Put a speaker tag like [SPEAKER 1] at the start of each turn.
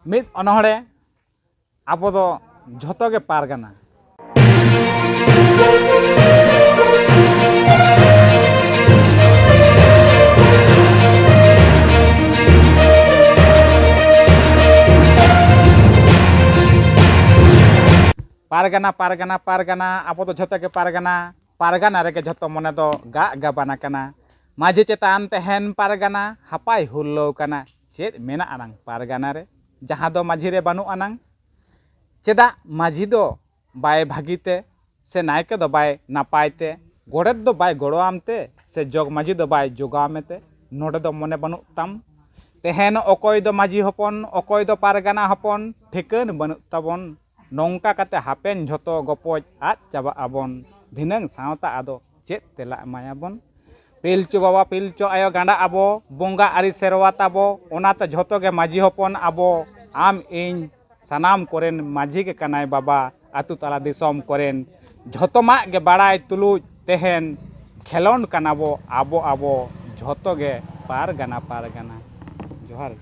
[SPEAKER 1] ᱢᱤᱫ ᱚᱱᱚᱲᱦᱮ ᱟᱵᱚ ᱫᱚ ᱡᱷᱚᱛᱚ ᱜᱮ ᱯᱟᱨᱜᱟᱱᱟ ᱯᱟᱨᱜᱟᱱᱟ ᱯᱟᱨᱜᱟᱱᱟ ᱯᱟᱨᱜᱟᱱᱟ ᱟᱵᱚ ᱫᱚ ᱡᱷᱚᱛᱚ ᱜᱮ ᱯᱟᱨᱜᱟᱱᱟ ᱯᱟᱨᱜᱟᱱᱟ ᱨᱮᱜᱮ ᱡᱷᱚᱛᱚ ᱢᱚᱱᱮ ᱫᱚ ᱜᱟᱜ ᱜᱟᱵᱟᱱ ᱟᱠᱟᱱᱟ ᱢᱟᱹᱡᱷᱤ ᱪᱮᱛᱟᱱ ᱛᱮᱦᱮᱱ ᱯᱟᱨᱜᱟᱱᱟ ᱦᱟᱯᱟᱭ ᱦᱩᱞᱞᱟᱹᱣ ᱠᱟᱱᱟ ᱪᱮᱫ ᱢᱮᱱᱟᱜ ᱟᱱᱟᱝ ᱯᱟᱨᱜᱟᱱᱟ ᱨᱮ ᱡᱟᱦᱟᱸ ᱫᱚ ᱢᱟᱹᱡᱷᱤ ᱨᱮ ᱵᱟᱹᱱᱩᱜ ᱟᱱᱟᱝ ᱪᱮᱫᱟᱜ ᱢᱟᱹᱡᱷᱤ ᱫᱚ ᱵᱟᱭ ᱵᱷᱟᱹᱜᱤᱛᱮ ᱥᱮ ᱱᱟᱭᱠᱮ ᱫᱚ ᱵᱟᱭ ᱱᱟᱯᱟᱭ ᱛᱮ ᱜᱚᱰᱮᱛ ᱫᱚ ᱵᱟᱭ ᱜᱚᱲᱚᱣᱟᱢ ᱛᱮ ᱥᱮ ᱡᱚᱜᱽ ᱢᱟᱹᱡᱷᱤ ᱫᱚ ᱵᱟᱭ ᱡᱚᱜᱟᱣ ᱢᱮᱛᱮ ᱱᱚᱰᱮ ᱫᱚ ᱢᱚᱱᱮ ᱵᱟᱹᱱᱩᱜ ᱛᱟᱢ ᱛᱮᱦᱮᱱ ᱚᱠᱚᱭ ᱫᱚ ᱢᱟᱹᱡᱷᱤ ᱦᱚᱯᱚᱱ ᱚᱠᱚᱭ ᱫᱚ ᱯᱟᱨᱜᱟᱱᱟ ᱦᱚᱯᱚᱱ ᱴᱷᱤᱠᱟᱹᱱ ᱵᱟᱹᱱᱩᱜ ᱛᱟᱵᱚᱱ ᱱᱚᱝᱠᱟ ᱠᱟᱛᱮ ᱦᱟᱯᱮᱱ ᱡᱷᱚᱛᱚ ᱜᱚᱯᱚᱡ ᱟᱫ ᱪᱟᱵᱟᱜ ᱟᱵᱚᱱ ᱫᱷᱤᱱᱟᱹᱝ ᱥᱟᱶᱛᱟ ᱟᱫᱚ ᱪᱮᱫ ᱛᱮᱞᱟ ᱮᱢᱟᱭᱟᱵᱚᱱ ᱯᱤᱞᱪᱩ ᱵᱟᱵᱟ ᱯᱤᱞᱪᱩ ᱟᱭᱳ ᱜᱟᱸᱰᱟ ᱟᱵᱚ ᱵᱚᱸᱜᱟ ᱟᱹᱨᱤ ᱥᱮᱨᱣᱟ ᱛᱟᱵᱚ ᱚᱱᱟᱛᱮ ᱡᱷᱚᱛᱚ ᱜᱮ ᱢᱟᱹᱡᱷᱤ ᱦᱚᱯᱚᱱ ᱟᱵᱚ ᱟᱢ ᱤᱧ ᱥᱟᱱᱟᱢ ᱠᱚᱨᱮᱱ ᱢᱟᱹᱡᱷᱤ ᱜᱮ ᱠᱟᱱᱟᱭ ᱵᱟᱵᱟ ᱟᱛᱳ ᱛᱟᱞᱟ ᱫᱤᱥᱚᱢ ᱠᱚᱨᱮᱱ ᱡᱷᱚᱛᱚᱢᱟᱜ ᱜᱮ ᱵᱟᱲᱟᱭ ᱛᱩᱞᱩᱡ ᱛᱮᱦᱮᱱ ᱠᱷᱮᱞᱳᱰ ᱠᱟᱱᱟ ᱵᱚ ᱟᱵᱚ ᱡᱷᱚᱛᱚ ᱜᱮ ᱯᱟᱨᱜᱟᱱᱟ ᱡᱚᱦᱟᱨ